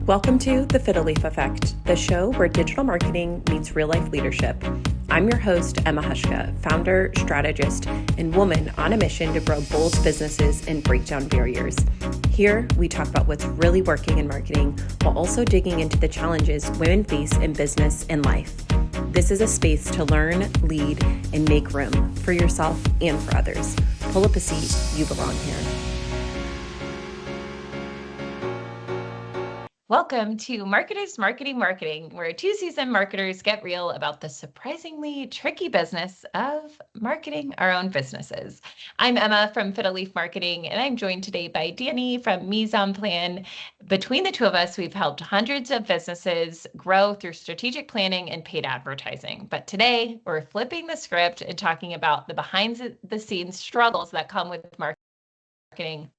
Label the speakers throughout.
Speaker 1: Welcome to the Fiddle Leaf Effect, the show where digital marketing meets real-life leadership. I'm your host, Emma Hushka, founder, strategist, and woman on a mission to grow bold businesses and break down barriers. Here, we talk about what's really working in marketing while also digging into the challenges women face in business and life. This is a space to learn, lead, and make room for yourself and for others. Pull up a seat, you belong here.
Speaker 2: Welcome to Marketers Marketing, where two seasoned marketers get real about the surprisingly tricky business of marketing our own businesses. I'm Emma from Fiddle Leaf Marketing, and I'm joined today by Dani from Mise En Plan. Between the two of us, we've helped hundreds of businesses grow through strategic planning and paid advertising. But today, we're flipping the script and talking about the behind-the-scenes struggles that come with marketing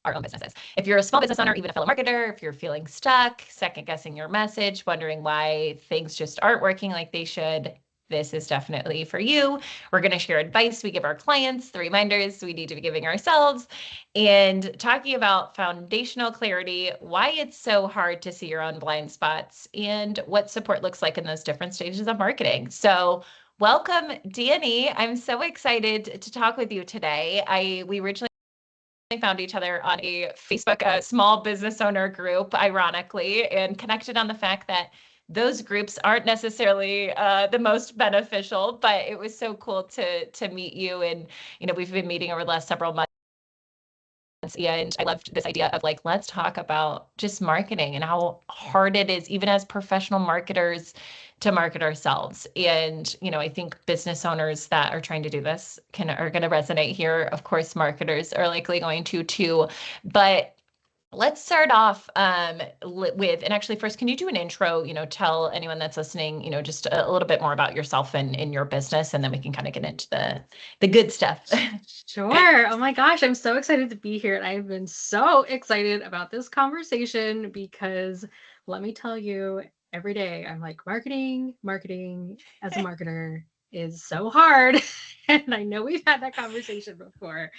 Speaker 2: our own businesses. If you're a small business owner, even a fellow marketer, if you're feeling stuck, second guessing your message, wondering why things just aren't working like they should, this is definitely for you. We're going to share advice we give our clients, the reminders we need to be giving ourselves, and talking about foundational clarity, why it's so hard to see your own blind spots, and what support looks like in those different stages of marketing. So welcome, Dani. I'm so excited to talk with you today. We originally found each other on a Facebook small business owner group, ironically, and connected on the fact that those groups aren't necessarily the most beneficial, but it was so cool to meet you. And, we've been meeting over the last several months. And I loved this idea of let's talk about just marketing and how hard it is, even as professional marketers, to market ourselves. And, I think business owners that are trying to do this are going to resonate here. Of course, marketers are likely going to too, but let's start off with, and actually first, can you do an intro, tell anyone that's listening, just a little bit more about yourself and your business, and then we can kind of get into the good stuff.
Speaker 3: Sure. Oh my gosh, I'm so excited to be here. And I've been so excited about this conversation because let me tell you, every day I'm like, marketing as a marketer is so hard. And I know we've had that conversation before.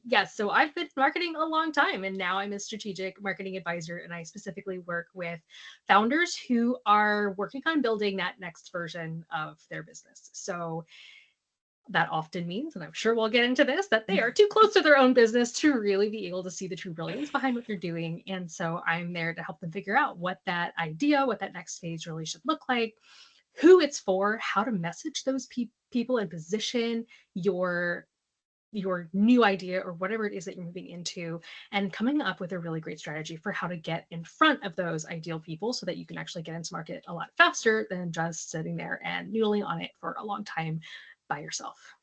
Speaker 3: Yes, so I've been marketing a long time, and now I'm a strategic marketing advisor, and I specifically work with founders who are working on building that next version of their business. So that often means, and I'm sure we'll get into this, that they are too close to their own business to really be able to see the true brilliance behind what they're doing. And so I'm there to help them figure out what that idea, what that next phase really should look like, who it's for, how to message those people and position your new idea or whatever it is that you're moving into, and coming up with a really great strategy for how to get in front of those ideal people so that you can actually get into market a lot faster than just sitting there and noodling on it for a long time by yourself.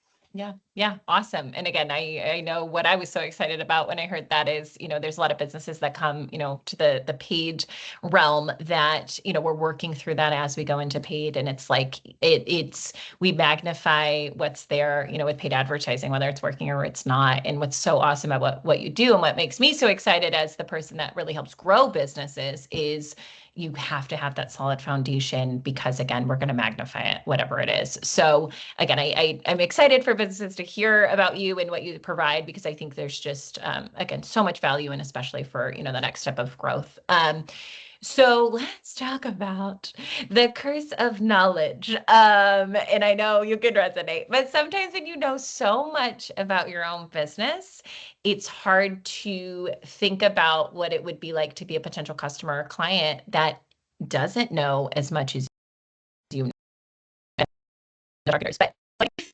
Speaker 2: Yeah. Awesome. And again, I know what I was so excited about when I heard that is, there's a lot of businesses that come, to the paid realm that, we're working through that as we go into paid. And it's we magnify what's there, with paid advertising, whether it's working or it's not. And what's so awesome about what you do and what makes me so excited as the person that really helps grow businesses is you have to have that solid foundation, because again, we're going to magnify it, whatever it is. So again, I'm excited for businesses to hear about you and what you provide, because I think there's just, again, so much value, and especially for, the next step of growth. So let's talk about the curse of knowledge. And I know you can resonate, but sometimes when you know so much about your own business, it's hard to think about what it would be like to be a potential customer or client that doesn't know as much as you know, marketers. But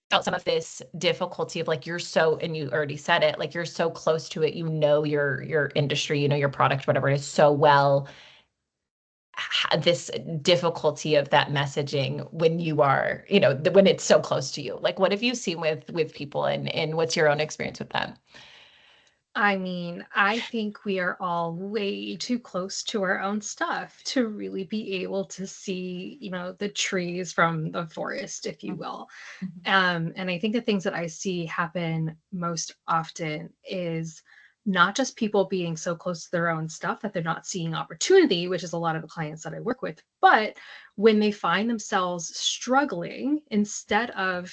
Speaker 2: felt some of this difficulty of you're so, and you already said it, you're so close to it, your industry, your product, whatever it is, so well. This difficulty of that messaging when you are, when it's so close to you. What have you seen with people, and what's your own experience with them?
Speaker 3: I mean, I think we are all way too close to our own stuff to really be able to see, the trees from the forest, if you will. And I think the things that I see happen most often is not just people being so close to their own stuff that they're not seeing opportunity, which is a lot of the clients that I work with, but when they find themselves struggling, instead of,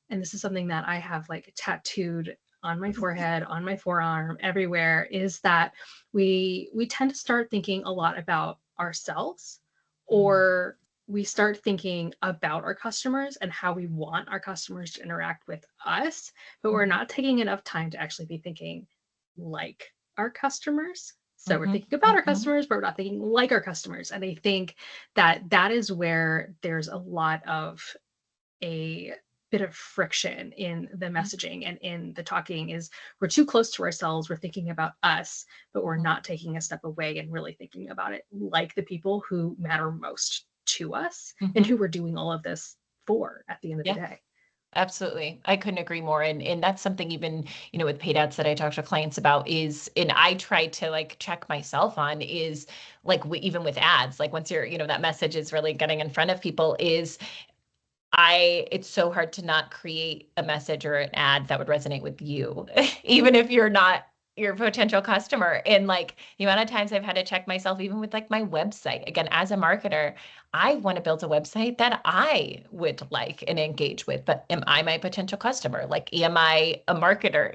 Speaker 3: and this is something that I have tattooed on my forehead, on my forearm, everywhere, is that we tend to start thinking a lot about ourselves, or we start thinking about our customers and how we want our customers to interact with us, but we're not taking enough time to actually be thinking like our customers. So we're thinking about our customers, but we're not thinking like our customers. And I think that that is where there's a lot of a bit of friction in the messaging and in the talking. Is we're too close to ourselves, we're thinking about us, but we're not taking a step away and really thinking about it like the people who matter most to us and who we're doing all of this for at the end of the day.
Speaker 2: Absolutely. I couldn't agree more. And that's something even, with paid ads that I talk to clients about is, and I try to like check myself on is like, even with ads, like once you're, that message is really getting in front of people is it's so hard to not create a message or an ad that would resonate with you, even if you're not your potential customer. And like the amount of times I've had to check myself, even with like my website, again, as a marketer, I want to build a website that I would like and engage with, but am I my potential customer? Like, am I a marketer?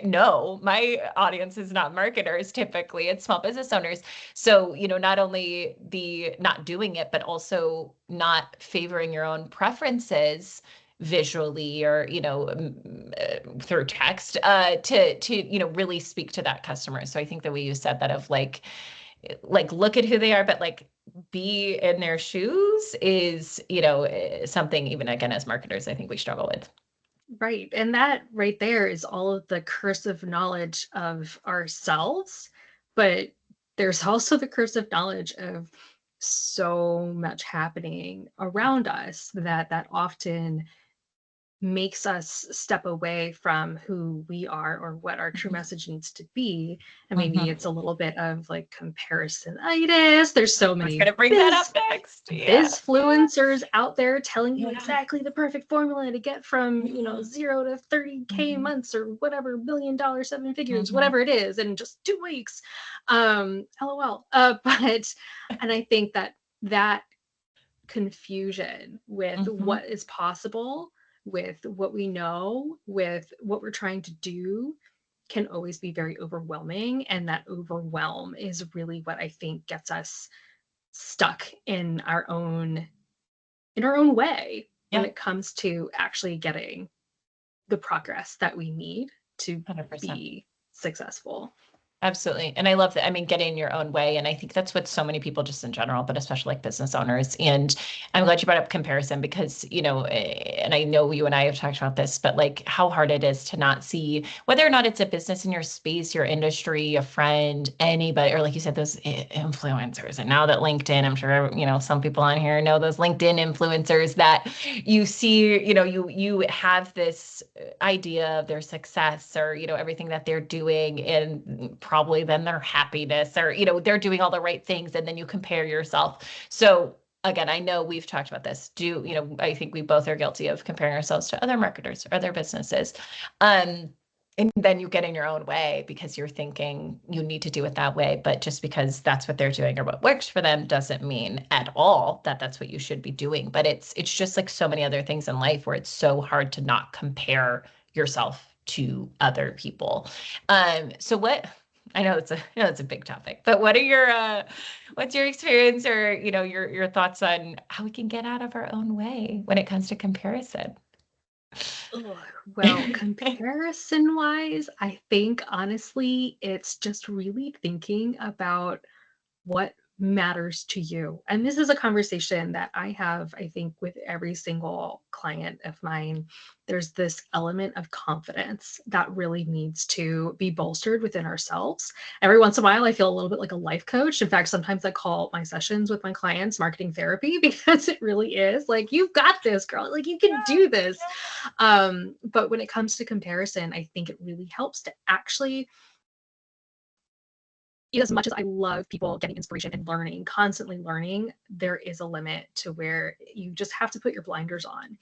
Speaker 2: No, my audience is not marketers. Typically it's small business owners. So, not only the not doing it, but also not favoring your own preferences visually or through text to really speak to that customer. So I think the way you said that of like look at who they are, but like be in their shoes is something even again as marketers I think we struggle with.
Speaker 3: Right. And that right there is all of the cursive knowledge of ourselves, but there's also the cursive knowledge of so much happening around us that often makes us step away from who we are or what our true message needs to be. And maybe it's a little bit of like comparisonitis. There's so
Speaker 2: I was
Speaker 3: many
Speaker 2: going to bring that up next.
Speaker 3: bizfluencers out there telling you exactly the perfect formula to get from 0 to 30K months or whatever, $1 million, 7 figures, whatever it is, in just 2 weeks. LOL. But and I think that confusion with what is possible, with what we know, with what we're trying to do, can always be very overwhelming. And that overwhelm is really what I think gets us stuck in our own way when it comes to actually getting the progress that we need to
Speaker 2: 100%.
Speaker 3: be successful.
Speaker 2: Absolutely. And I love that. I mean, getting in your own way. And I think that's what so many people just in general, but especially like business owners. And I'm glad you brought up comparison because, and I know you and I have talked about this, but like how hard it is to not see whether or not it's a business in your space, your industry, a friend, anybody, or like you said, those influencers. And now that LinkedIn, I'm sure, some people on here know those LinkedIn influencers that you see, you have this idea of their success or, everything that they're doing and probably then their happiness or, they're doing all the right things. And then you compare yourself. So again, I know we've talked about this. I think we both are guilty of comparing ourselves to other marketers or other businesses. And then you get in your own way because you're thinking you need to do it that way. But just because that's what they're doing or what works for them doesn't mean at all that that's what you should be doing. But it's just like so many other things in life where it's so hard to not compare yourself to other people. So what I know it's a big topic, but what are what's your experience or, your thoughts on how we can get out of our own way when it comes to comparison?
Speaker 3: Well, comparison wise, I think honestly, it's just really thinking about what matters to you. And this is a conversation that I have, I think, with every single client of mine. There's this element of confidence that really needs to be bolstered within ourselves. Every once in a while, I feel a little bit like a life coach. In fact, sometimes I call my sessions with my clients marketing therapy because it really is like, you've got this, girl. Like, you can do this. But when it comes to comparison, I think it really helps to actually, as much as I love people getting inspiration and learning, constantly learning, there is a limit to where you just have to put your blinders on.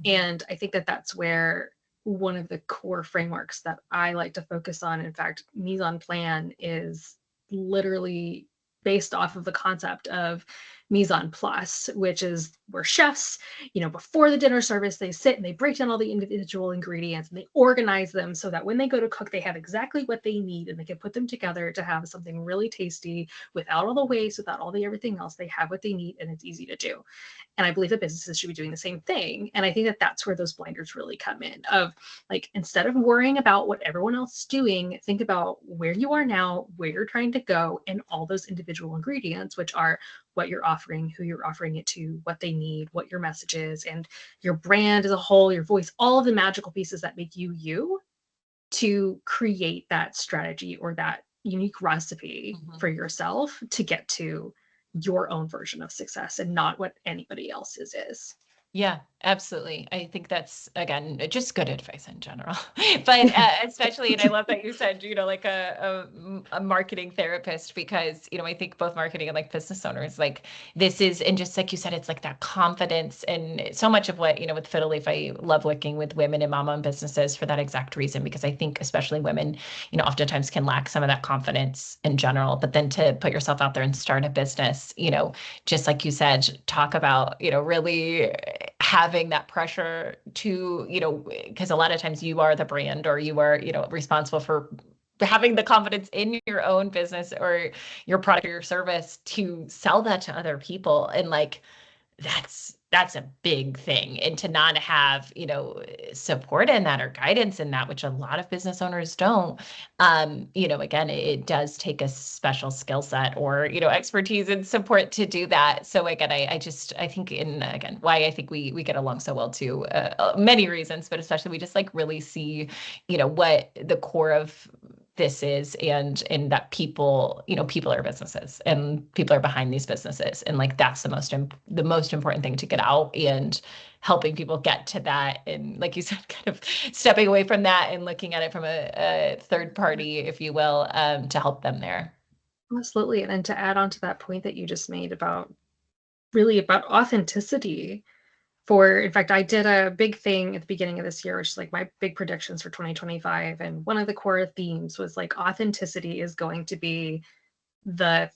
Speaker 3: And I think that that's where one of the core frameworks that I like to focus on, in fact, Mise En Plan is literally based off of the concept of Mise En Plan, which is where chefs, before the dinner service, they sit and they break down all the individual ingredients and they organize them so that when they go to cook, they have exactly what they need and they can put them together to have something really tasty without all the waste, without all the everything else. They have what they need and it's easy to do. And I believe that businesses should be doing the same thing. And I think that that's where those blinders really come in of like, instead of worrying about what everyone else is doing, think about where you are now, where you're trying to go, and all those individual ingredients, which are what you're offering, who you're offering it to, what they need, what your message is, and your brand as a whole, your voice, all of the magical pieces that make you you, to create that strategy or that unique recipe for yourself to get to your own version of success and not what anybody else's is.
Speaker 2: Yeah, absolutely. I think that's, again, just good advice in general. But especially, and I love that you said, like a marketing therapist, because, I think both marketing and like business owners, like this is, and just like you said, it's like that confidence. And so much of what, with Fiddle Leaf, I love working with women and mama-owned businesses for that exact reason, because I think especially women, oftentimes can lack some of that confidence in general. But then to put yourself out there and start a business, just like you said, talk about, really having that pressure to, because a lot of times you are the brand, or you are, responsible for having the confidence in your own business or your product or your service to sell that to other people. And like, that's a big thing. And to not have, support in that or guidance in that, which a lot of business owners don't, again, it does take a special skill set or, expertise and support to do that. So again, I think again, why I think we get along so well too, many reasons, but especially we just like really see, what the core of this is, and that people are businesses and people are behind these businesses. And like, that's the most important thing to get out, and helping people get to that. And like you said, kind of stepping away from that and looking at it from a third party, if you will, to help them there.
Speaker 3: Absolutely. And then to add on to that point that you just made about authenticity. In fact, I did a big thing at the beginning of this year, which is like my big predictions for 2025. And one of the core themes was like authenticity is going to be the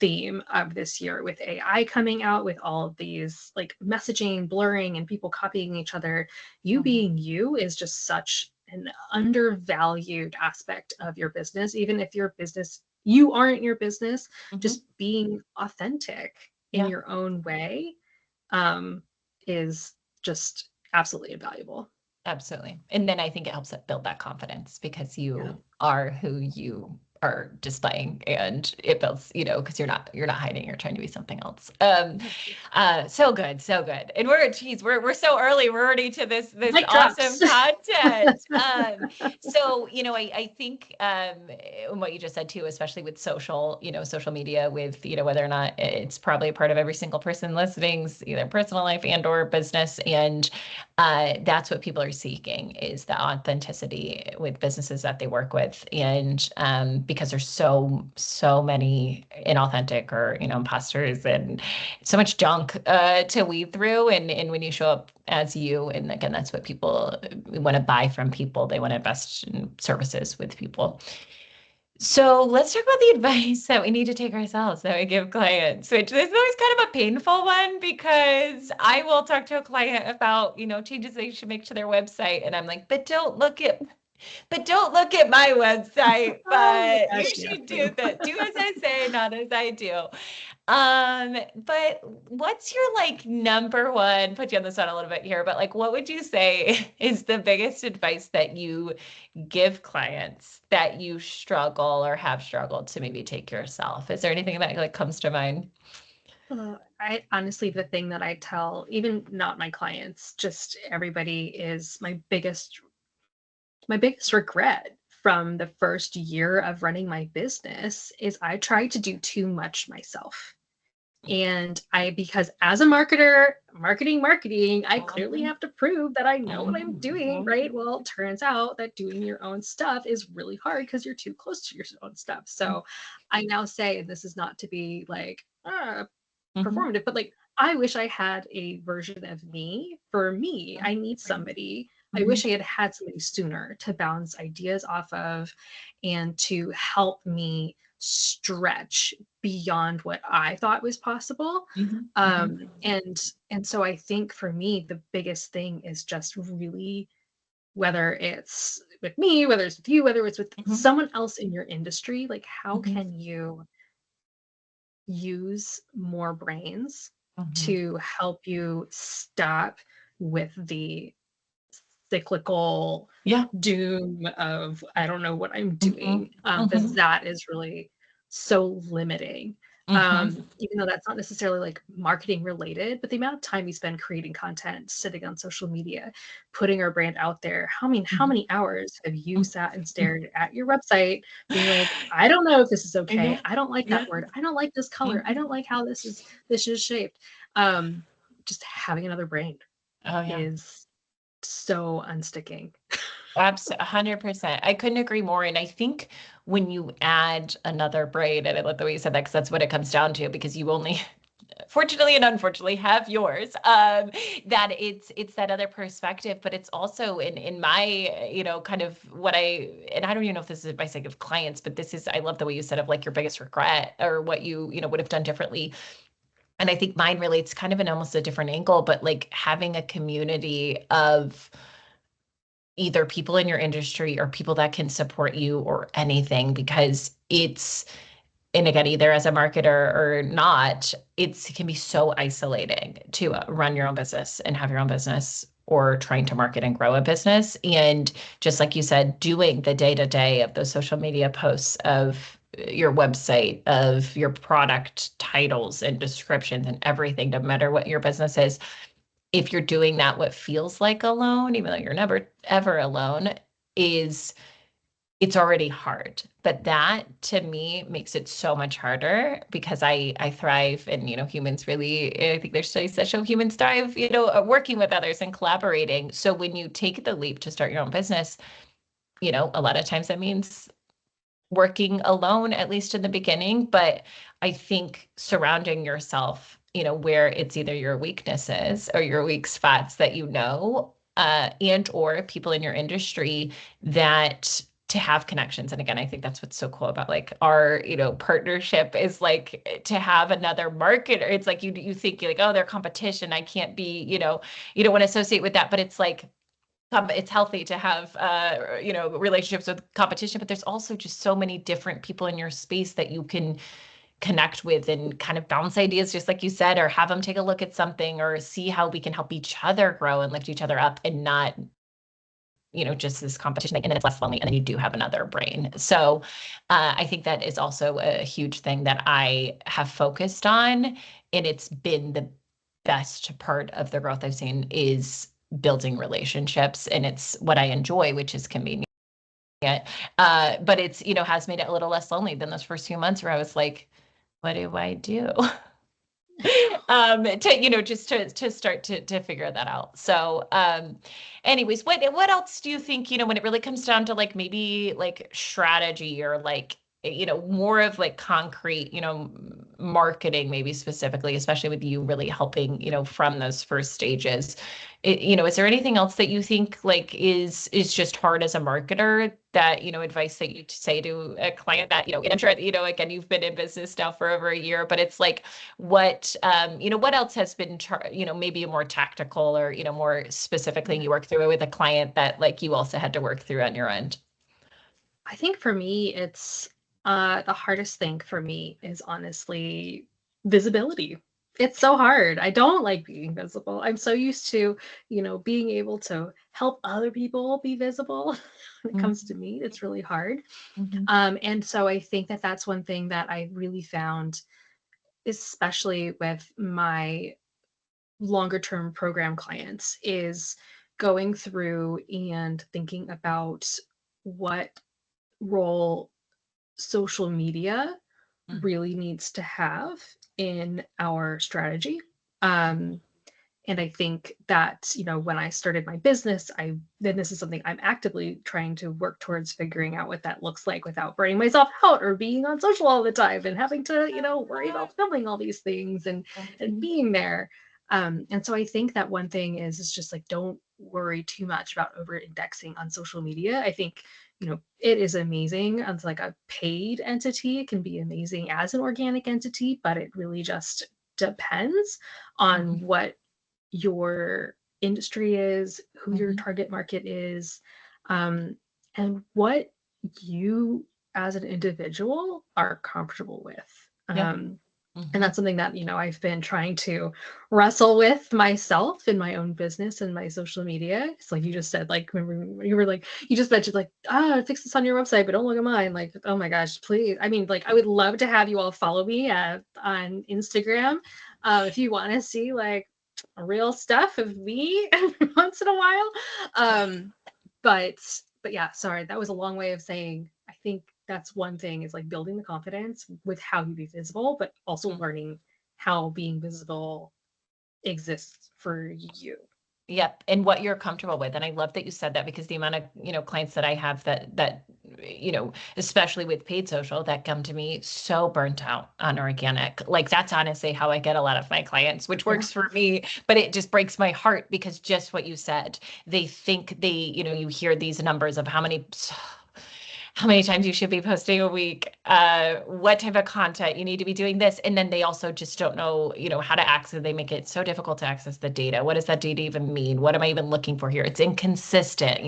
Speaker 3: theme of this year, with AI coming out, with all of these like messaging blurring and people copying each other. You being you is just such an undervalued aspect of your business. Even if you aren't your business, just being authentic in your own way is just absolutely invaluable.
Speaker 2: Absolutely. And then I think it helps it build that confidence, because you are who you are displaying, and it builds, because you're not hiding, you're trying to be something else. So good. And we're so early. We're already to this awesome content. So, I think what you just said too, especially with social media, with, whether or not it's probably a part of every single person listening's either personal life and or business. And that's what people are seeking, is the authenticity with businesses that they work with. And because there's so many inauthentic or, imposters, and so much junk to weed through. And when you show up as you, and again, that's what people want to buy from people. They want to invest in services with people. So let's talk about the advice that we need to take ourselves, that we give clients, which is always kind of a painful one, because I will talk to a client about, changes they should make to their website. And I'm like, but don't look at my website, but you should do as I say, not as I do. But what's your like number one, put you on the spot a little bit here, but like, what would you say is the biggest advice that you give clients that you struggle or have struggled to maybe take yourself? Is there anything that like comes to mind?
Speaker 3: I honestly, the thing that I tell, even not my clients, just everybody, is my biggest regret from the first year of running my business is I tried to do too much myself. And because as a marketer, marketing, I clearly have to prove that I know what I'm doing, right? Well, it turns out that doing your own stuff is really hard because you're too close to your own stuff. So I now say, and this is not to be like performative, but like, I wish I had a version of me for me. I need somebody. I wish I had somebody sooner to bounce ideas off of and to help me stretch beyond what I thought was possible. And so I think for me, the biggest thing is just really, whether it's with me, whether it's with you, whether it's with someone else in your industry, like how can you use more brains to help you stop with the cyclical doom of I don't know what I'm doing, because that is really so limiting. Even though that's not necessarily like marketing related, but the amount of time we spend creating content, sitting on social media, putting our brand out there. How many hours have you sat and stared at your website, being like, I don't know if this is okay. I don't like that word. I don't like this color. I don't like how this is shaped. Just having another brain is so unsticking.
Speaker 2: Absolutely, 100%. I couldn't agree more. And I think when you add another braid, and I love the way you said that, because that's what it comes down to, because you only, fortunately and unfortunately, have yours, that it's that other perspective, but it's also in my, kind of what and I don't even know if this is by sake of clients, but this is, I love the way you said of like your biggest regret or what you would have done differently. And I think mine relates kind of in almost a different angle, but like having a community of either people in your industry or people that can support you or anything, because and again, either as a marketer or not, it can be so isolating to run your own business and have your own business, or trying to market and grow a business. And just like you said, doing the day-to-day of those social media posts, of your website, of your product titles and descriptions and everything, no matter what your business is, if you're doing that, what feels like alone, even though you're never, ever alone, it's already hard. But that to me makes it so much harder, because I thrive, and, humans really, I think there's studies that show humans thrive, working with others and collaborating. So when you take the leap to start your own business, a lot of times that means working alone, at least in the beginning. But I think surrounding yourself, where it's either your weaknesses or your weak spots that and or people in your industry that to have connections. And again, I think that's what's so cool about like our, partnership, is like to have another marketer. It's like you think you're like, oh, they're competition, I can't be, you don't want to associate with that. But it's like, it's healthy to have, relationships with competition, but there's also just so many different people in your space that you can connect with and kind of bounce ideas, just like you said, or have them take a look at something, or see how we can help each other grow and lift each other up, and not, just this competition. And then it's less lonely, and then you do have another brain. So I think that is also a huge thing that I have focused on. And it's been the best part of the growth I've seen, is building relationships. And it's what I enjoy, which is convenient. But it's, has made it a little less lonely than those first few months where I was like, what do I do? Just to start to figure that out. So, anyways, what else do you think, when it really comes down to like maybe like strategy, or like, more of like concrete, marketing, maybe specifically, especially with you really helping, from those first stages, is there anything else that you think like is just hard as a marketer, that, advice that you say to a client that, and I'm sure, again, you've been in business now for over a year, but it's like, what else has been, maybe a more tactical, or, more specific thing you work through with a client that like you also had to work through on your end?
Speaker 3: I think for me, it's the hardest thing for me is honestly visibility. It's so hard. I don't like being visible. I'm so used to, being able to help other people be visible. When it comes to me, it's really hard. And so I think that that's one thing that I really found, especially with my longer term program clients, is going through and thinking about what role social media really needs to have in our strategy. And I think that, when I started my business, then this is something I'm actively trying to work towards figuring out what that looks like without burning myself out or being on social all the time and having to, worry about filming all these things and being there. And so I think that one thing is just like, don't worry too much about over indexing on social media. I think it is amazing as like a paid entity. It can be amazing as an organic entity, but it really just depends on what your industry is, who your target market is, and what you as an individual are comfortable with.
Speaker 2: Yeah.
Speaker 3: And that's something that, I've been trying to wrestle with myself in my own business and my social media. It's like you just said, like, remember you were like, you just mentioned like, fix this on your website, but don't look at mine. Like, oh my gosh, please. I mean, like, I would love to have you all follow me on Instagram. If you want to see like real stuff of me every once in a while. But yeah, sorry, that was a long way of saying, I think that's one thing is like building the confidence with how you be visible, but also learning how being visible exists for you.
Speaker 2: Yep. And what you're comfortable with. And I love that you said that, because the amount of, clients that I have that, especially with paid social, that come to me so burnt out on organic. Like that's honestly how I get a lot of my clients, which works for me, but it just breaks my heart because just what you said, they think you hear these numbers of how many times you should be posting a week, what type of content you need to be doing this. And then they also just don't know, how to access. They make it so difficult to access the data. What does that data even mean? What am I even looking for here? It's inconsistent,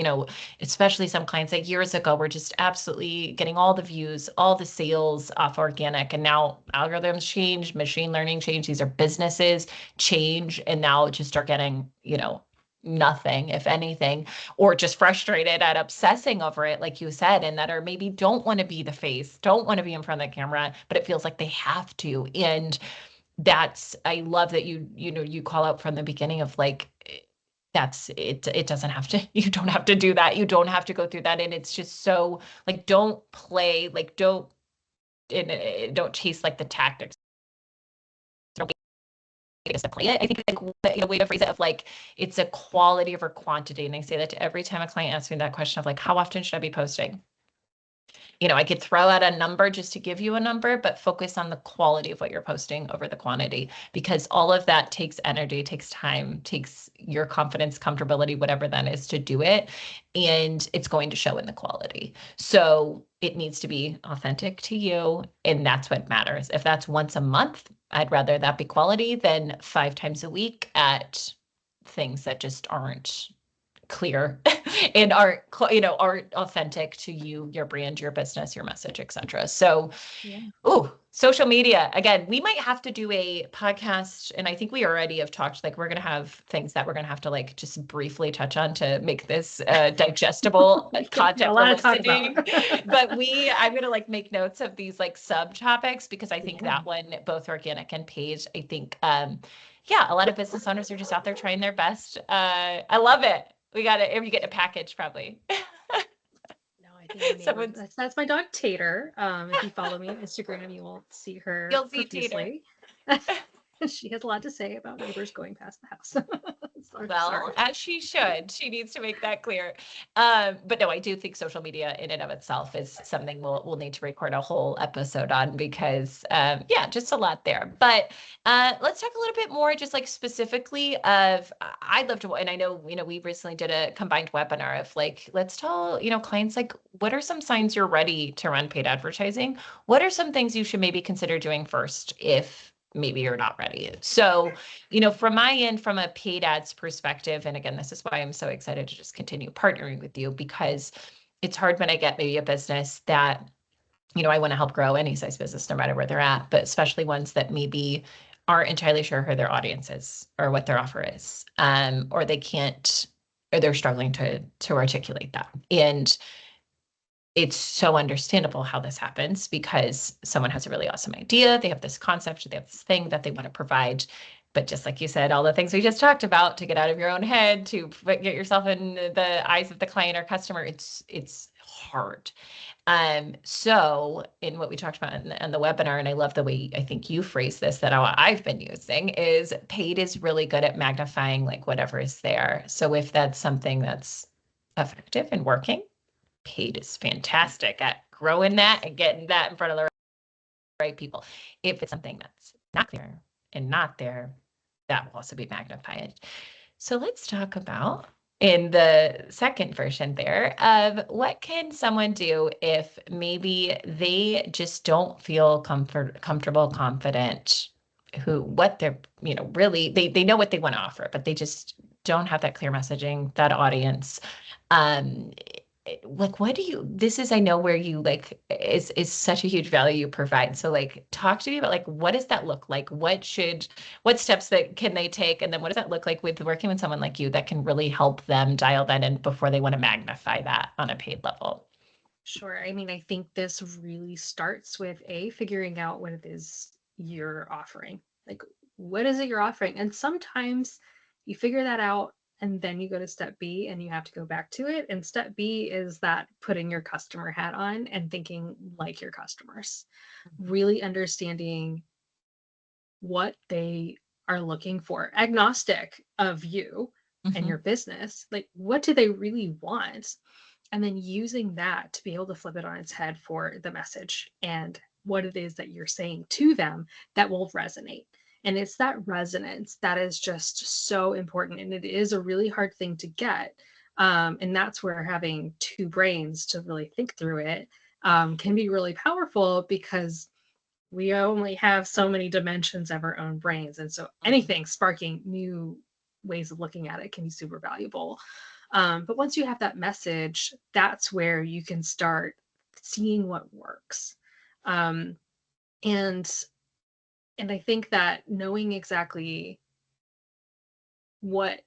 Speaker 2: especially some clients like years ago were just absolutely getting all the views, all the sales off organic. And now algorithms change, machine learning change. These are businesses change, and now just are getting, nothing, if anything, or just frustrated at obsessing over it, like you said, and that, or maybe don't want to be the face, don't want to be in front of the camera, but it feels like they have to. And I love that you call out from the beginning of like, that's it. It doesn't have to, you don't have to do that. You don't have to go through that. And it's just so like, don't play, like, don't chase like the tactics. Discipline. I think like the way to phrase it of like, it's a quality over quantity. And I say that to every time a client asks me that question of like, how often should I be posting? I could throw out a number just to give you a number, but focus on the quality of what you're posting over the quantity, because all of that takes energy, takes time, takes your confidence, comfortability, whatever that is to do it. And it's going to show in the quality. So it needs to be authentic to you. And that's what matters. If that's once a month, I'd rather that be quality than 5 times a week at things that just aren't clear and aren't authentic to you, your brand, your business, your message, etc. So social media, again, we might have to do a podcast, and I think we already have talked, like we're going to have things that we're going to have to like just briefly touch on to make this digestible content for listening. But I'm going to like make notes of these like subtopics, because I think that one, both organic and paid, I think a lot of business owners are just out there trying their best. I love it. We got it. You get a package probably.
Speaker 3: No, I think that's my dog Tater. If you follow me on Instagram, you will see her.
Speaker 2: You'll see Tater.
Speaker 3: She has a lot to say about neighbors going past the house.
Speaker 2: Well, as she should. She needs to make that clear. But no, I do think social media in and of itself is something we'll need to record a whole episode on, because just a lot there. But let's talk a little bit more, just like specifically of, I'd love to, and I know, we recently did a combined webinar of like, let's tell, clients, like, what are some signs you're ready to run paid advertising? What are some things you should maybe consider doing first if maybe you're not ready? So, from my end, from a paid ads perspective, and again, this is why I'm so excited to just continue partnering with you, because it's hard when I get maybe a business that, I want to help grow any size business, no matter where they're at, but especially ones that maybe aren't entirely sure who their audience is or what their offer is, or they can't, or they're struggling to articulate that. And it's so understandable how this happens, because someone has a really awesome idea. They have this concept, they have this thing that they want to provide. But just like you said, all the things we just talked about, to get out of your own head, to get yourself in the eyes of the client or customer, it's hard. So in what we talked about in the webinar, and I love the way I think you phrase this, that I've been using, is paid is really good at magnifying like whatever is there. So if that's something that's effective and working, paid is fantastic at growing that and getting that in front of the right people. If it's something that's not clear and not there, that will also be magnified. So let's talk about in the second version there of what can someone do if maybe they just don't feel comfortable, confident, what they're, really, they know what they want to offer, but they just don't have that clear messaging, that audience. Um, like, what do you, this is, I know where you like is such a huge value you provide. So like, talk to me about like, what does that look like? What steps that can they take? And then what does that look like with working with someone like you that can really help them dial that in before they want to magnify that on a paid level?
Speaker 3: Sure. I mean, I think this really starts with figuring out what it is you're offering. Like, what is it you're offering? And sometimes you figure that out and then you go to step B and you have to go back to it. And step B is that putting your customer hat on and thinking like your customers, really understanding what they are looking for, agnostic of you and
Speaker 2: Mm-hmm.
Speaker 3: your business. Like, what do they really want? And then using that to be able to flip it on its head for the message and what it is that you're saying to them that will resonate. And it's that resonance that is just so important. And it is a really hard thing to get. And that's where having two brains to really think through it can be really powerful, because we only have so many dimensions of our own brains. And so anything sparking new ways of looking at it can be super valuable. But once you have that message, that's where you can start seeing what works. Um, and and I think that knowing exactly what,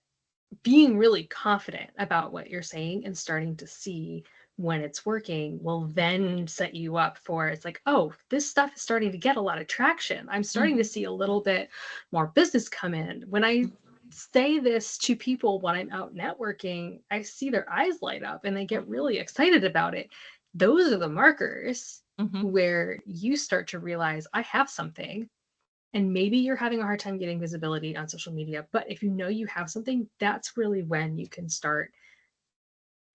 Speaker 3: being really confident about what you're saying and starting to see when it's working will then set you up for, it's like, oh, this stuff is starting to get a lot of traction. I'm starting to
Speaker 2: Mm-hmm.
Speaker 3: see a little bit more business come in. When I say this to people when I'm out networking, I see their eyes light up and they get really excited about it. Those are the markers
Speaker 2: Mm-hmm.
Speaker 3: where you start to realize I have something. And maybe you're having a hard time getting visibility on social media, but if you know you have something, that's really when you can start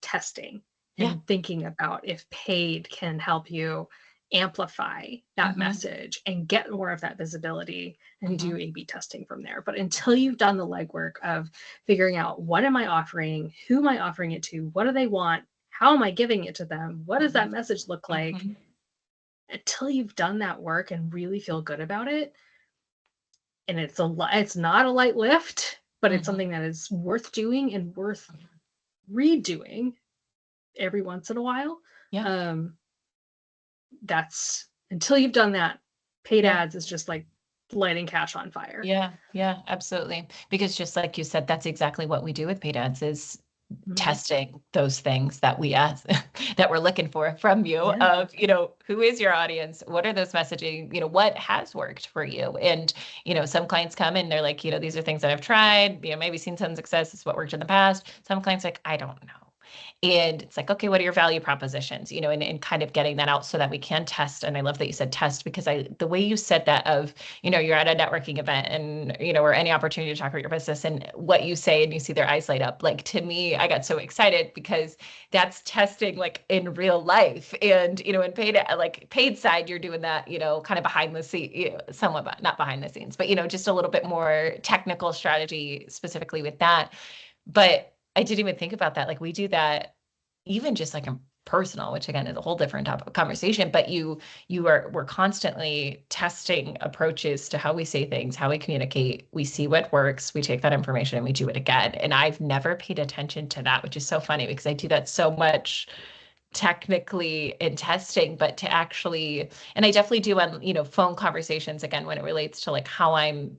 Speaker 3: testing
Speaker 2: Yeah.
Speaker 3: and thinking about if paid can help you amplify that
Speaker 2: Mm-hmm.
Speaker 3: message and get more of that visibility, and
Speaker 2: Mm-hmm.
Speaker 3: do A/B testing from there. But until you've done the legwork of figuring out what am I offering, who am I offering it to, what do they want, how am I giving it to them, what does that message look like,
Speaker 2: Mm-hmm.
Speaker 3: until you've done that work and really feel good about it, and it's not a light lift, but it's
Speaker 2: Mm-hmm.
Speaker 3: something that is worth doing and worth redoing every once in a while.
Speaker 2: Yeah.
Speaker 3: Um, that's until you've done that, paid
Speaker 2: Yeah.
Speaker 3: ads is just like lighting cash on fire.
Speaker 2: Yeah. Yeah. Absolutely. Because just like you said, that's exactly what we do with paid ads is
Speaker 3: Mhm.
Speaker 2: testing those things that we ask that we're looking for from you
Speaker 3: Yeah.
Speaker 2: of, who is your audience? What are those messaging? What has worked for you? And, some clients come and they're like, these are things that I've tried, maybe seen some success. It's what worked in the past. Some clients like, I don't know. And it's like, okay, what are your value propositions? And kind of getting that out so that we can test. And I love that you said test, because the way you said that of, you're at a networking event and, or any opportunity to talk about your business and what you say and you see their eyes light up. Like, to me, I got so excited because that's testing like in real life. And, in paid side, you're doing that, kind of behind the scene, somewhat not behind the scenes, but, just a little bit more technical strategy specifically with that. But I didn't even think about that. Like, we do that even just like in personal, which again is a whole different topic of conversation, but we're constantly testing approaches to how we say things, how we communicate. We see what works, we take that information and we do it again. And I've never paid attention to that, which is so funny because I do that so much technically in testing, but to actually, and I definitely do on, phone conversations again, when it relates to like how I'm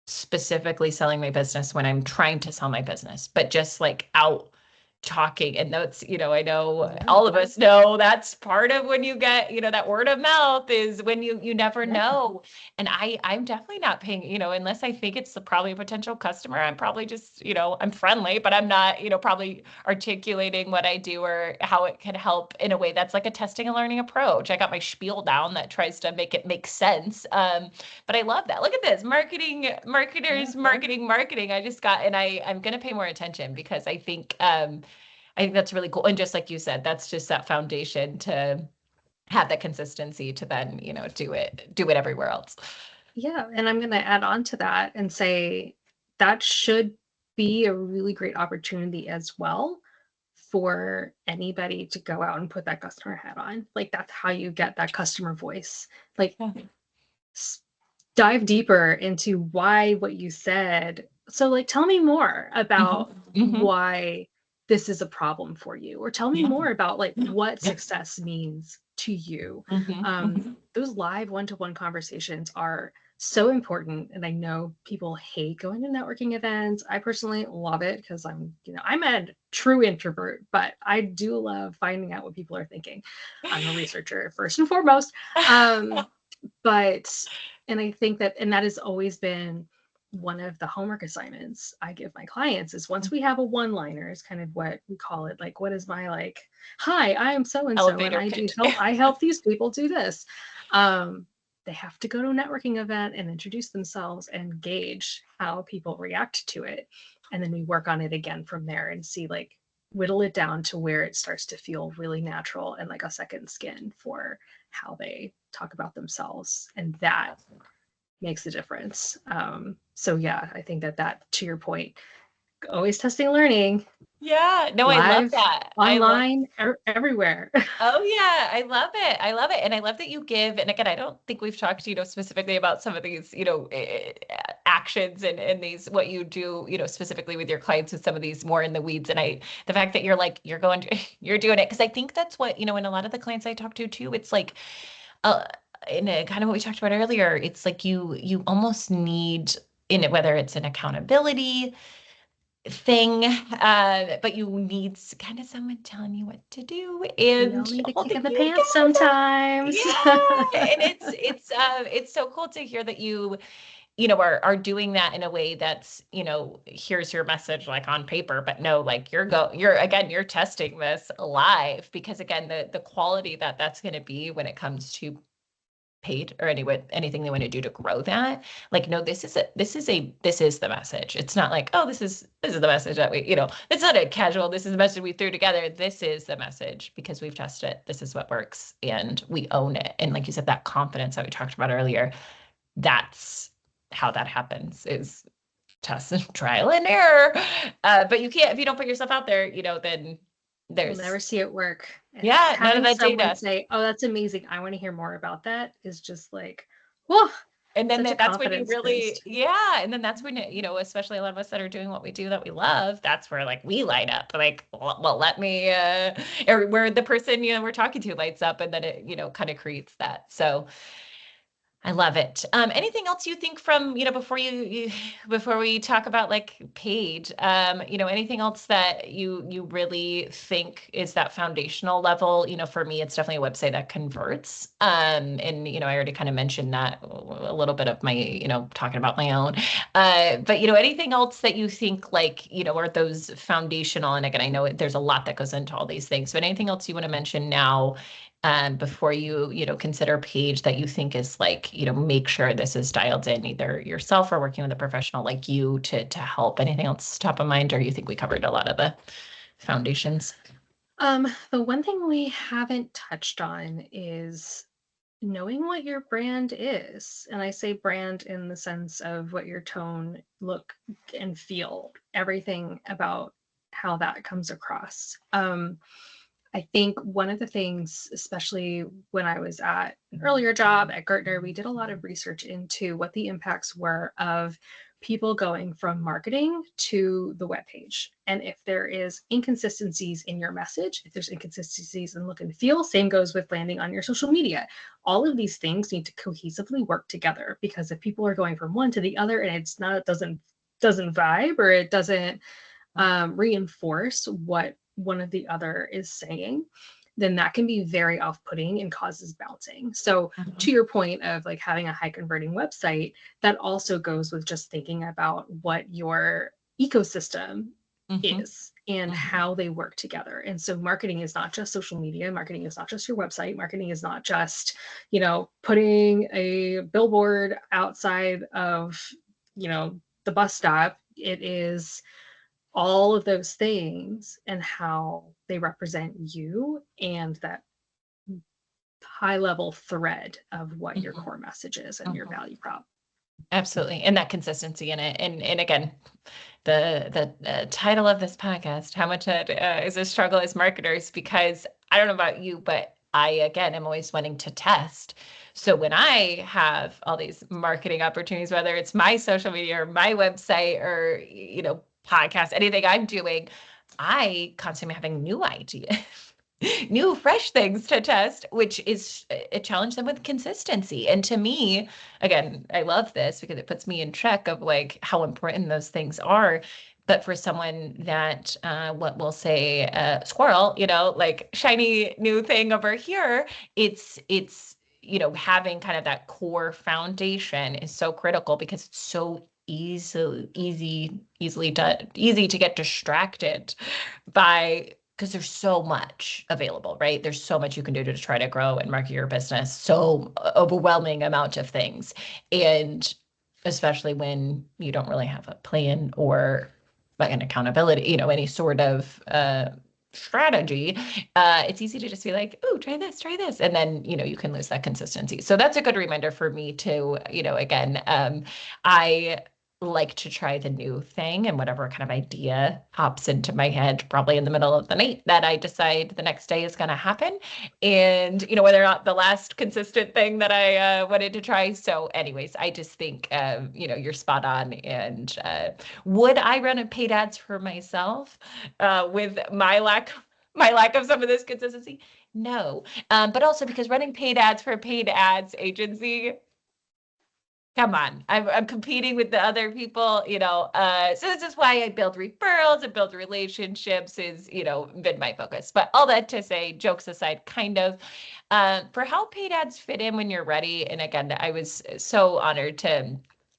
Speaker 2: specifically selling my business when I'm trying to sell my business, but just like out talking. And that's, I know
Speaker 3: Yeah.
Speaker 2: all of us know that's part of when you get, that word of mouth is when you never
Speaker 3: Yeah.
Speaker 2: know. And I'm definitely not paying, unless I think it's probably a potential customer, I'm probably just, I'm friendly, but I'm not, probably articulating what I do or how it can help in a way that's like a testing and learning approach. I got my spiel down that tries to make it make sense. But I love that. Look at this marketing,
Speaker 3: Yeah.
Speaker 2: marketers, marketing. I just got, and I'm going to pay more attention because I think that's really cool. And just like you said, that's just that foundation to have that consistency to then, do it everywhere else.
Speaker 3: Yeah. And I'm going to add on to that and say that should be a really great opportunity as well for anybody to go out and put that customer hat on. Like that's how you get that customer voice. Like
Speaker 2: Yeah.
Speaker 3: dive deeper into why what you said. So like tell me more about why this is a problem for you, or tell me more about like what success means to you. Those live one-to-one conversations are so important, and I know people hate going to networking events. I personally love it because I'm a true introvert, but I do love finding out what people are thinking. I'm a researcher first and foremost. But and I think that has always been one of the homework assignments I give my clients is once we have a one-liner is kind of what we call it. Like, what is my like, hi, I am so and so, and
Speaker 2: Elevator
Speaker 3: I do
Speaker 2: pitch.
Speaker 3: help. I help these people do this. They have to go to a networking event and introduce themselves and gauge how people react to it, and then we work on it again from there and see like whittle it down to where it starts to feel really natural and like a second skin for how they talk about themselves, and that makes a difference. So yeah, I think that to your point, always testing, learning,
Speaker 2: Yeah, no, I love
Speaker 3: live,
Speaker 2: that.
Speaker 3: online, everywhere.
Speaker 2: Oh yeah, I love it. I love it. And I love that you give, and again, I don't think we've talked, specifically about some of these, actions and these, what you do, specifically with your clients with some of these more in the weeds. And the fact that you're like, you're going to, you're doing it. Cause I think that's what, in a lot of the clients I talk to too, it's like, uh, in a kind of what we talked about earlier, it's like you almost need in it, whether it's an accountability thing, but you need kind of someone telling you what to do
Speaker 3: We all
Speaker 2: and
Speaker 3: need a kick
Speaker 2: holding
Speaker 3: in the
Speaker 2: you
Speaker 3: pants
Speaker 2: accountable.
Speaker 3: sometimes.
Speaker 2: Yeah, and it's so cool to hear that are doing that in a way that's, here's your message like on paper, but no, like you're testing this live, because again, the quality that's going to be when it comes to paid or anything they want to do to grow that. Like, no, this is the message. It's not like, oh, this is the message that it's not a casual, this is the message we threw together. This is the message because we've tested it. This is what works and we own it. And like you said, that confidence that we talked about earlier, that's how that happens, is test and trial and error. But you can't, if you don't put yourself out there, then
Speaker 3: You'll never
Speaker 2: there's,
Speaker 3: see it work.
Speaker 2: yeah, none of
Speaker 3: Having
Speaker 2: that
Speaker 3: someone
Speaker 2: data.
Speaker 3: say, "Oh, that's amazing. I want to hear more about that," is just like, whoa,
Speaker 2: And then
Speaker 3: such a
Speaker 2: that's when you
Speaker 3: confidence
Speaker 2: really,
Speaker 3: boost.
Speaker 2: yeah. And then that's when, especially a lot of us that are doing what we do that we love, that's where like we light up. Like, well, let me, or where the person, we're talking to lights up, and then it, kind of creates that. So I love it. Anything else you think from, before before we talk about like paid, anything else that you really think is that foundational level? For me, it's definitely a website that converts. And, I already kind of mentioned that a little bit of my, talking about my own. But, anything else that you think like, are those foundational? And again, I know there's a lot that goes into all these things, but anything else you want to mention now before you consider page that you think is like, make sure this is dialed in, either yourself or working with a professional like you to help? Anything else top of mind, or you think we covered a lot of the foundations?
Speaker 3: The one thing we haven't touched on is knowing what your brand is. And I say brand in the sense of what your tone, look, and feel, everything about how that comes across. I think one of the things, especially when I was at an earlier job at Gartner, we did a lot of research into what the impacts were of people going from marketing to the webpage. And if there is inconsistencies in your message, if there's inconsistencies in look and feel, same goes with landing on your social media. All of these things need to cohesively work together, because if people are going from one to the other and it doesn't vibe, or it doesn't reinforce what one of the other is saying, then that can be very off-putting and causes bouncing. So to your point of like having a high converting website, that also goes with just thinking about what your ecosystem is and how they work together. And so marketing is not just social media, marketing is not just your website, marketing is not just, putting a billboard outside of, the bus stop. It is all of those things and how they represent you, and that high level thread of what your core message is and your value prop.
Speaker 2: Absolutely. And that consistency in it. And again, the title of this podcast, how much it is a struggle as marketers, because I don't know about you, but I, again, am always wanting to test. So when I have all these marketing opportunities, whether it's my social media or my website or, podcast, anything I'm doing, I constantly having new ideas. New fresh things to test, which is a challenge them with consistency. And to me, again, I love this because it puts me in check of like how important those things are. But for someone that what we'll say squirrel, like shiny new thing over here, it's having kind of that core foundation is so critical because it's so easy to get distracted by, because there's so much available, right? There's so much you can do to try to grow and market your business, so overwhelming amount of things. And especially when you don't really have a plan or like an accountability, any sort of strategy, it's easy to just be like, oh, try this. And then, you can lose that consistency. So that's a good reminder for me to, again, I like to try the new thing, and whatever kind of idea pops into my head, probably in the middle of the night, that I decide the next day is going to happen. And, whether or not the last consistent thing that I wanted to try. So anyways, I just think, you're spot on. And would I run a paid ads for myself with my lack of some of this consistency? No. But also because running paid ads for a paid ads agency, come on, I'm competing with the other people, so this is why I build referrals and build relationships is, been my focus. But all that to say, jokes aside, kind of, for how paid ads fit in when you're ready. And again, I was so honored to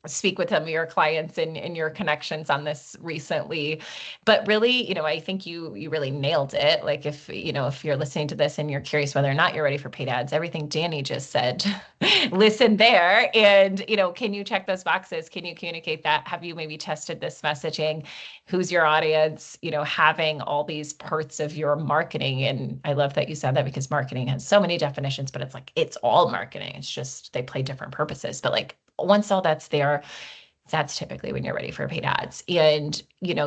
Speaker 2: speak with some of your clients and your connections on this recently. But really, I think you really nailed it. Like if you're listening to this and you're curious whether or not you're ready for paid ads, everything Dani just said, listen there. And, can you check those boxes? Can you communicate that? Have you maybe tested this messaging? Who's your audience? Having all these parts of your marketing. And I love that you said that, because marketing has so many definitions, but it's like, it's all marketing. It's just, they play different purposes. But like, once all that's there, that's typically when you're ready for paid ads. And,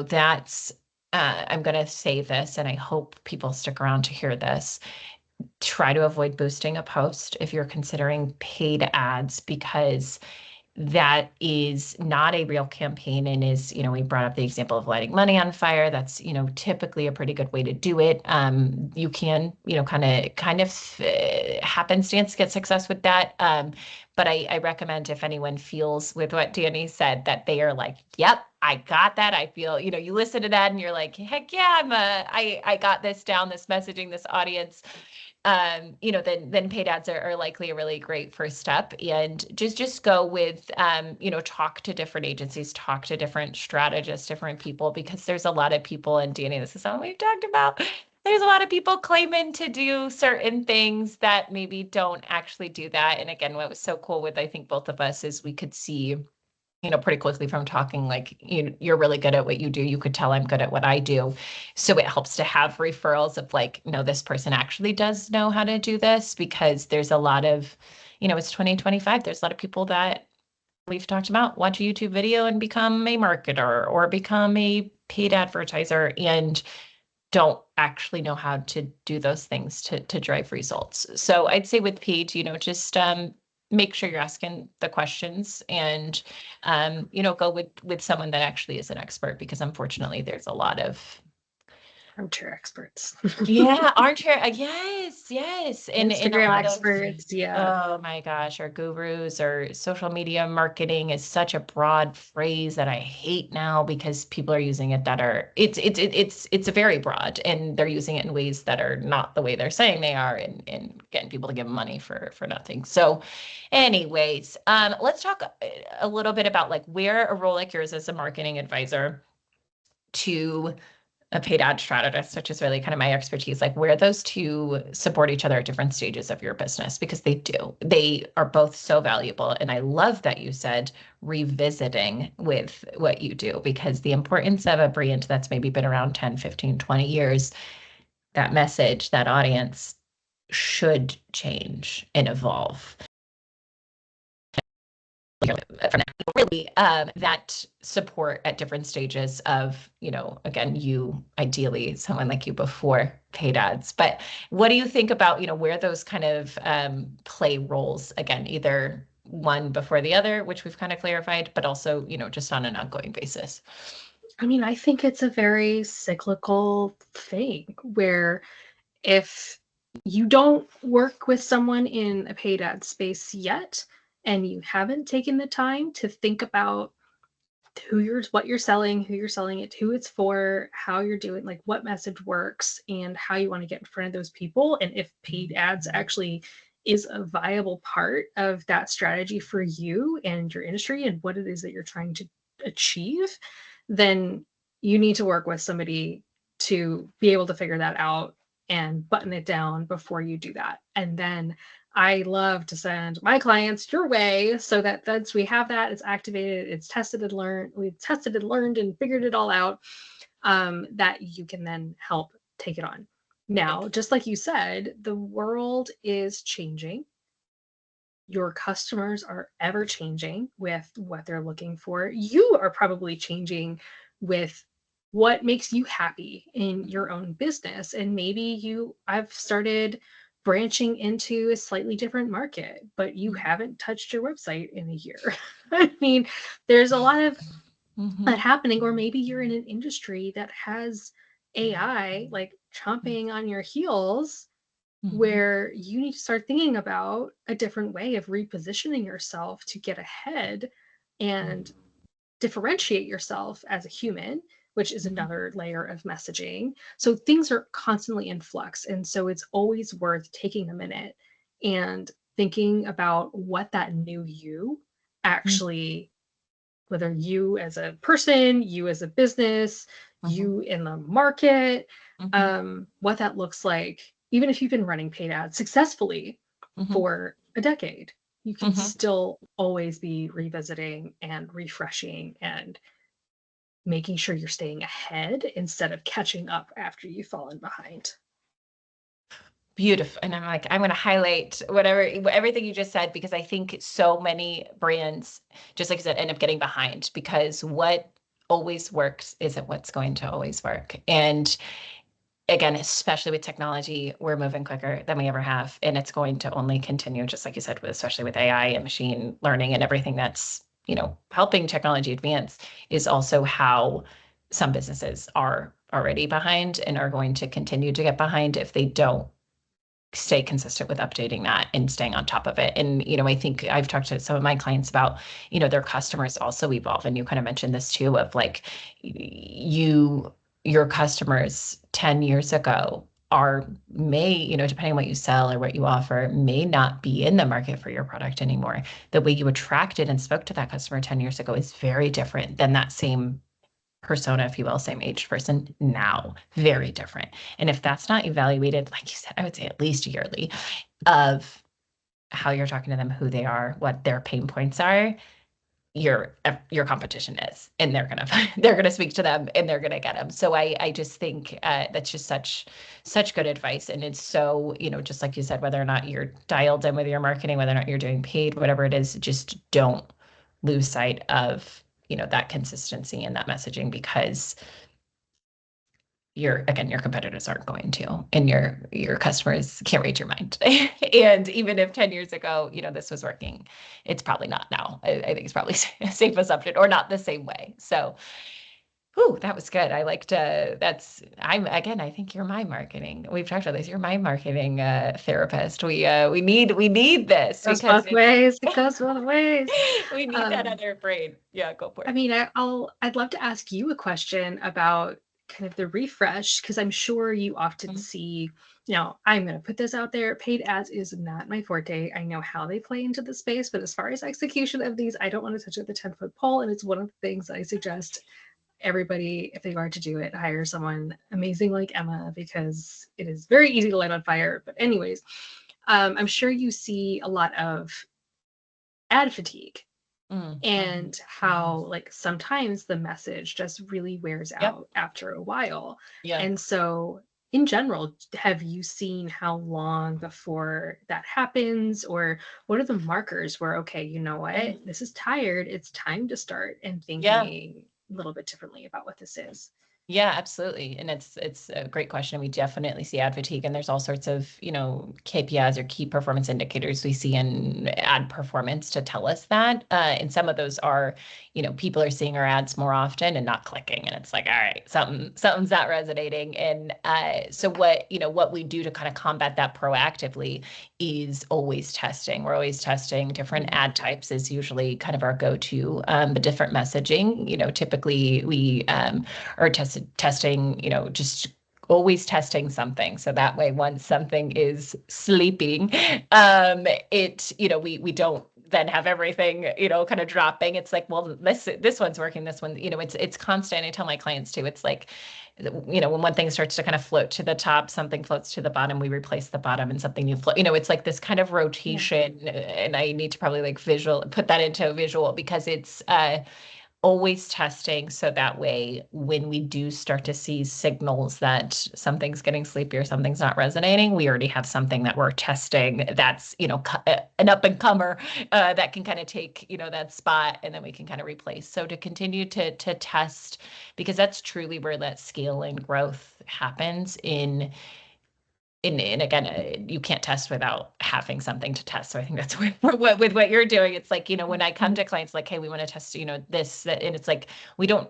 Speaker 2: that's, I'm going to say this, and I hope people stick around to hear this. Try to avoid boosting a post if you're considering paid ads, because that is not a real campaign, and is, we brought up the example of lighting money on fire. That's, typically a pretty good way to do it. You can, kind of happenstance get success with that. But I recommend, if anyone feels with what Dani said, that they are like, yep, I got that. I feel, you listen to that and you're like, heck yeah, I got this down, this messaging, this audience. Then paid ads are likely a really great first step. And just go with, talk to different agencies, talk to different strategists, different people, because there's a lot of people, and Dani, this is something we've talked about. There's a lot of people claiming to do certain things that maybe don't actually do that. And again, what was so cool with, I think, both of us is we could see, pretty quickly from talking, like, you're really good at what you do. You could tell I'm good at what I do. So it helps to have referrals of like, no, this person actually does know how to do this, because there's a lot of, it's 2025. There's a lot of people that we've talked about watch a YouTube video and become a marketer or become a paid advertiser and don't actually know how to do those things to drive results. So I'd say with paid, just make sure you're asking the questions, and go with someone that actually is an expert, because unfortunately there's a lot of
Speaker 3: armchair experts.
Speaker 2: Yeah, armchair. Yes. And a
Speaker 3: Instagram
Speaker 2: lot of,
Speaker 3: experts. Yeah.
Speaker 2: oh my gosh, or gurus, or social media marketing is such a broad phrase that I hate now, because people are using it that are, it's a very broad, and they're using it in ways that are not the way they're saying they are, and getting people to give money for nothing. So anyways, let's talk a little bit about like where a role like yours as a marketing advisor to a paid ad strategist, which is really kind of my expertise, like where those two support each other at different stages of your business, because they do. They are both so valuable. And I love that you said revisiting with what you do, because the importance of a brand that's maybe been around 10, 15, 20 years, that message, that audience should change and evolve. From that, totally. That support at different stages of, again, you ideally someone like you before paid ads. But what do you think about, where those kind of play roles again, either one before the other, which we've kind of clarified, but also, just on an ongoing basis?
Speaker 3: I mean, I think it's a very cyclical thing where if you don't work with someone in a paid ad space yet, and you haven't taken the time to think about what you're selling, who you're selling it, who it's for, how you're doing, like what message works, and how you want to get in front of those people, and if paid ads actually is a viable part of that strategy for you and your industry and what it is that you're trying to achieve, then you need to work with somebody to be able to figure that out and button it down before you do that. And then I love to send my clients your way so that that's we have that, it's activated, it's tested and learned, we've tested and learned and figured it all out, that you can then help take it on. Now, just like you said, the world is changing. Your customers are ever changing with what they're looking for. You are probably changing with what makes you happy in your own business. And maybe I've started branching into a slightly different market, but you haven't touched your website in a year. I mean, there's a lot of that happening, or maybe you're in an industry that has AI like chomping on your heels, where you need to start thinking about a different way of repositioning yourself to get ahead and differentiate yourself as a human, which is another layer of messaging. So things are constantly in flux. And so it's always worth taking a minute and thinking about what that new you actually, whether you as a person, you as a business, you in the market, what that looks like. Even if you've been running paid ads successfully for a decade, you can still always be revisiting and refreshing and making sure you're staying ahead instead of catching up after you've fallen behind.
Speaker 2: Beautiful. And I'm going to highlight everything you just said, because I think so many brands, just like you said, end up getting behind because what always works isn't what's going to always work. And again, especially with technology, we're moving quicker than we ever have. And it's going to only continue, just like you said, especially with AI and machine learning and everything that's, helping technology advance, is also how some businesses are already behind and are going to continue to get behind if they don't stay consistent with updating that and staying on top of it. And, I think I've talked to some of my clients about, their customers also evolve. And you kind of mentioned this too, of like your customers 10 years ago may, depending on what you sell or what you offer, may not be in the market for your product anymore. The way you attracted and spoke to that customer 10 years ago is very different than that same persona, if you will, same aged person now. Very different. And if that's not evaluated, like you said, I would say at least yearly, of how you're talking to them, who they are, what their pain points are, your competition is, and they're gonna speak to them and they're gonna get them. So I just think that's just such good advice. And it's so, just like you said, whether or not you're dialed in with your marketing, whether or not you're doing paid, whatever it is, just don't lose sight of that consistency and that messaging, because your competitors aren't going to, and your customers can't read your mind. And even if 10 years ago, this was working, it's probably not now. I think it's probably a safe assumption, or not the same way. So, that was good. I liked, I think you're my marketing. We've talked about this. You're my marketing therapist. We need this.
Speaker 3: It goes both ways. It goes both ways.
Speaker 2: We need that other brain. Yeah, go for it.
Speaker 3: I mean, I'd love to ask you a question about kind of the refresh, because I'm sure you often see, I'm going to put this out there. Paid ads is not my forte. I know how they play into the space, but as far as execution of these, I don't want to touch it with a 10-foot pole. And it's one of the things that I suggest everybody, if they are to do it, hire someone amazing like Emma, because it is very easy to light on fire. But anyways, I'm sure you see a lot of ad fatigue. And how like sometimes the message just really wears out after a while. And so in general, have you seen how long before that happens, or what are the markers where, okay, you know what, this is tired, it's time to start and
Speaker 2: Yeah.
Speaker 3: thinking a little bit differently about what this is?
Speaker 2: Yeah, absolutely. And it's a great question. We definitely see ad fatigue, and there's all sorts of, KPIs or key performance indicators we see in ad performance to tell us that. And some of those are, people are seeing our ads more often and not clicking. And it's like, all right, something's not resonating. And so what we do to kind of combat that proactively is always testing. We're always testing. Different ad types is usually kind of our go-to, the different messaging. Typically we or testing, just always testing something. So that way, once something is sleeping, we don't then have everything, kind of dropping. It's like, well, this one's working, this one, it's constant. I tell my clients too, it's like, when one thing starts to kind of float to the top, something floats to the bottom, we replace the bottom and something new float, it's like this kind of rotation. Yeah. And I need to probably like put that into a visual, because it's, always testing. So that way, when we do start to see signals that something's getting sleepy or something's not resonating, we already have something that we're testing that's, an up and comer that can kind of take, that spot, and then we can kind of replace. So to continue to test, because that's truly where that scale and growth happens in. And again, you can't test without having something to test. So I think that's with what you're doing. It's like, when I come to clients like, hey, we want to test, this, that, and it's like, we do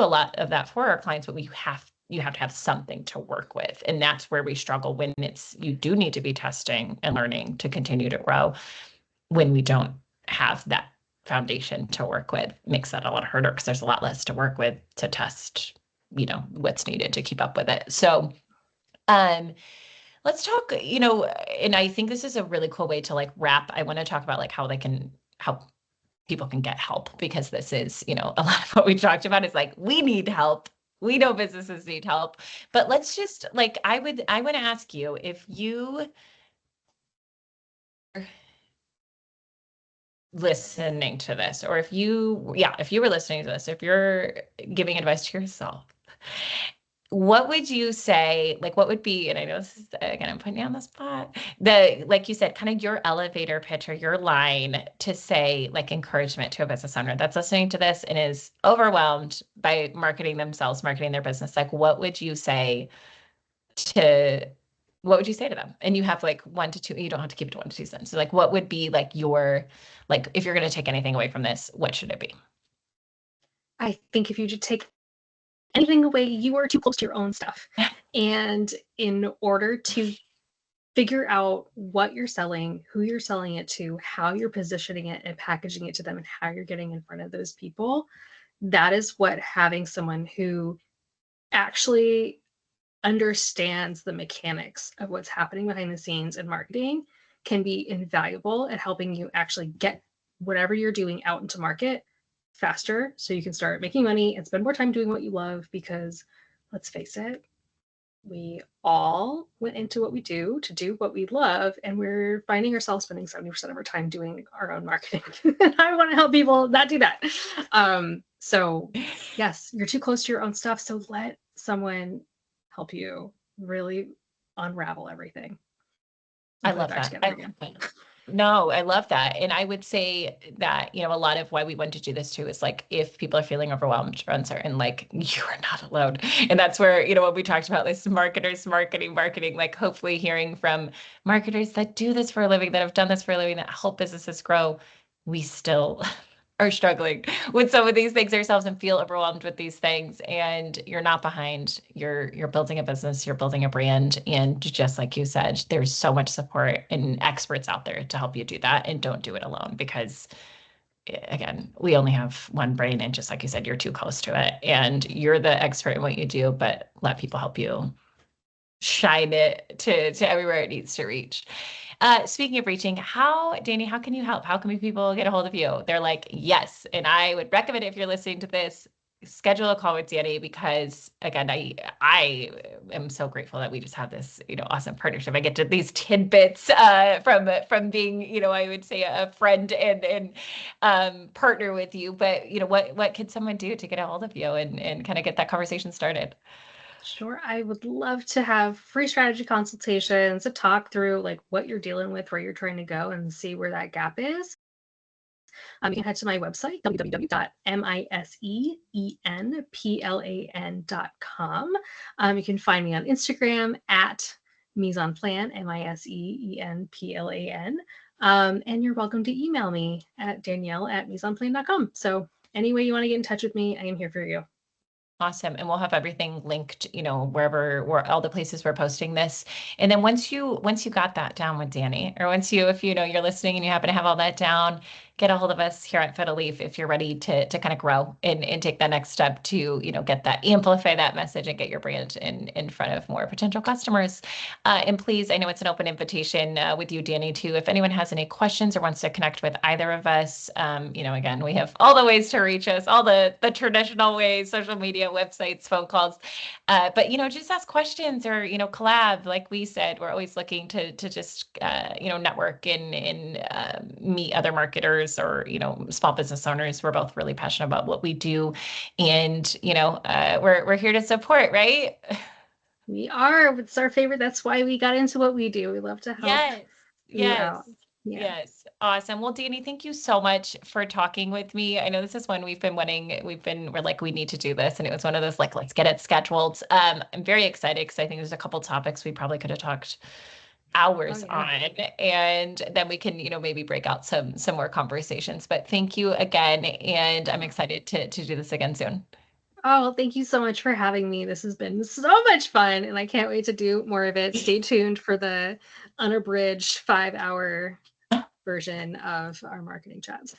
Speaker 2: a lot of that for our clients, but you have to have something to work with. And that's where we struggle, when you do need to be testing and learning to continue to grow. When we don't have that foundation to work with, makes that a lot harder, because there's a lot less to work with to test, what's needed to keep up with it. So let's talk, and I think this is a really cool way to like wrap. I want to talk about like how people can get help, because this is, a lot of what we talked about is like, we need help. We know businesses need help, but let's just like, I want to ask you, if you listening to this, or if you were listening to this, if you're giving advice to yourself, what would you say, like, what would be, and I know this is, again, I'm putting you on the spot, like you said, kind of your elevator pitch or your line to say, like, encouragement to a business owner that's listening to this and is overwhelmed by marketing their business? Like, what would you say to them? And you have like 1 to 2, you don't have to keep it to 1 to 2 sentences. So like, what would be like if you're going to take anything away from this, what should it be?
Speaker 3: I think if you just take anything away, you are too close to your own stuff. And in order to figure out what you're selling, who you're selling it to, how you're positioning it and packaging it to them, and how you're getting in front of those people, that is what having someone who actually understands the mechanics of what's happening behind the scenes in marketing can be invaluable at helping you actually get whatever you're doing out into market faster, so you can start making money and spend more time doing what you love. Because let's face it, we all went into what we do to do what we love, and we're finding ourselves spending 70% of our time doing our own marketing. And I want to help people not do that. So yes, you're too close to your own stuff, so let someone help you really unravel everything.
Speaker 2: I love that. No, I love that. And I would say that, a lot of why we want to do this too is like, if people are feeling overwhelmed or uncertain, like, you are not alone. And that's where, when we talked about this marketers, marketing, like, hopefully hearing from marketers that do this for a living, that have done this for a living, that help businesses grow, we still are struggling with some of these things ourselves and feel overwhelmed with these things. And you're not behind. You're building a business, you're building a brand. And just like you said, there's so much support and experts out there to help you do that. And don't do it alone, because again, we only have one brain. And just like you said, you're too close to it, and you're the expert in what you do, but let people help you shine it to everywhere it needs to reach. Speaking of reaching, Dani, how can you help? How can people get a hold of you? They're like, yes. And I would recommend, if you're listening to this, schedule a call with Dani, because again, I am so grateful that we just have this, awesome partnership. I get to these tidbits from being, I would say a friend and partner with you. But what can someone do to get a hold of you and kind of get that conversation started?
Speaker 3: Sure. I would love to have free strategy consultations to talk through like what you're dealing with, where you're trying to go and see where that gap is. You can head to my website, www.misenplan.com. You can find me on Instagram at Mise En Plan, Misenplan. And you're welcome to email me at Danielle@misenplan.com. So any way you want to get in touch with me, I am here for you.
Speaker 2: Awesome. And we'll have everything linked, where all the places we're posting this. And then once you got that down with Dani, or if you're listening and you happen to have all that down, get a hold of us here at Fiddle Leaf if you're ready to kind of grow and take that next step to, get that, amplify that message and get your brand in front of more potential customers. And please, I know it's an open invitation with you, Dani, too. If anyone has any questions or wants to connect with either of us, again, we have all the ways to reach us, all the traditional ways, social media, websites, phone calls. But, just ask questions or, collab. Like we said, we're always looking to just, network and meet other marketers or, small business owners. We're both really passionate about what we do. And, we're here to support, right?
Speaker 3: We are. It's our favorite. That's why we got into what we do. We love to help you out. Yeah.
Speaker 2: Yes. Awesome. Well, Dani, thank you so much for talking with me. I know this is one we're like, we need to do this. And it was one of those, like, let's get it scheduled. I'm very excited because I think there's a couple topics we probably could have talked hours on, and then we can, maybe break out some more conversations. But thank you again. And I'm excited to do this again soon.
Speaker 3: Oh, well, thank you so much for having me. This has been so much fun, and I can't wait to do more of it. Stay tuned for the unabridged 5-hour version of our marketing chats.